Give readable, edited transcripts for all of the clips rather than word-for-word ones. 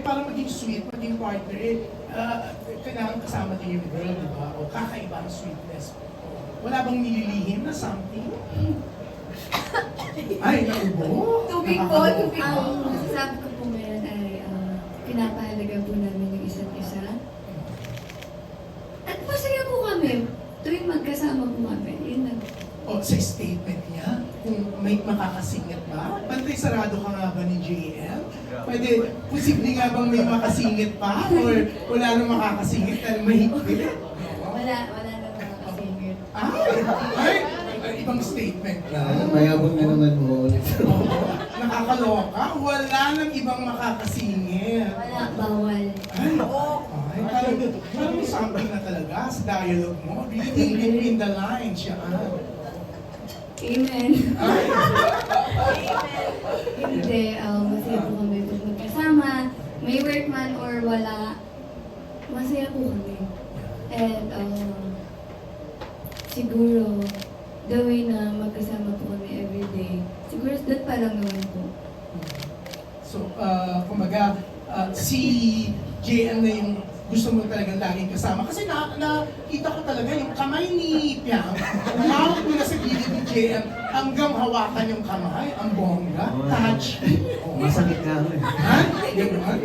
para maging sweet, maging partner, kailangan kasama din yung girl, di ba? O kakaiba ang sweetness. Wala bang nililihim na something? Ay, naubo? Tubig po, tubig po. Ang masasabi ko po ngayon ay pinapahalaga po namin yung isa't isa. At masaya po kami tuwing magkasama po kami. Yun lang. O sa statement niya, kung may makakasingit ba? Pantay sarado ka nga ba ni JM? Pwede, posible nga bang may makasingit pa? Or wala nang makakasingit dahil mahigpit? Wala na makakasingit. Ay, ibang statement yan. Mayabang na naman mo ulit. Oo, nakakaloka. Wala nang ibang makakasingit. Wala, bawal. Ay, parang may something na talaga sa dialogue mo. Reading between the lines, yan. Amen. Hindi, masaya po kami pag magkasama. May work man or wala, masaya po kami. And siguro, the way na magkasama po kami everyday, siguro doon pa lang naman po. So, kumbaga, si JM na yung gusto mo talagang laging kasama. Kasi nakita ko talaga yung kamay ni Piang, hawak mo na sa gilid ni JM hanggang hawakan yung kamay, ang bongga, touch. Masakit nga ako eh. Ha? Gano'n?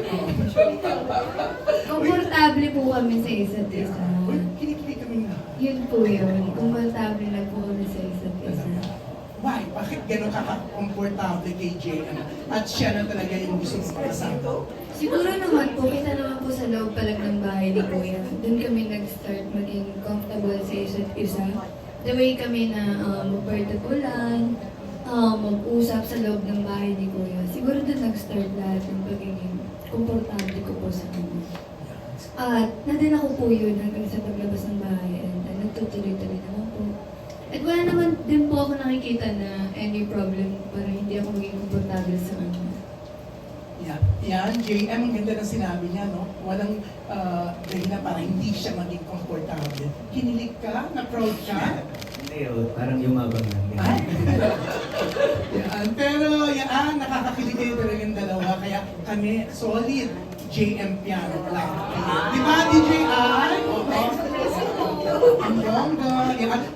Komportable po kami sa isa't isa. Uy, kinikilig kami na. Yun po yun. Komportable lang po kami sa isa't isa. Why? Bakit gano'n ka-komportable kay JM? At siya na talaga yung gusto mong kasama? Siguro naman po, kita naman po sa loob pa lang ng bahay ni Kuya. Doon kami nag-start maging comfortable sa isa't isa. The way kami na magpartikulan, mag-usap sa loob ng bahay ni Kuya. Siguro doon nag-start lahat ng pagiging komportable ko po sa kanya. At nadala ko po yun hanggang sa paglabas ng bahay and nagtutuloy-tuloy naman po. At wala naman din po ako nakikita na any problem para hindi ako maging komportable sa kanya. Yan, JM, ang ganda ng sinabi niya, no? Walang dahilan para hindi siya maging komportable. Kinilig ka? Na-proud ka? Hindi, parang yumabang lang. Ay! Yan, pero yan, nakakakilig kayo talagang dalawa. Kaya kami, solid JM Piano lang. Di ba, DJ Ay? Oo. Ang bongga. Yan.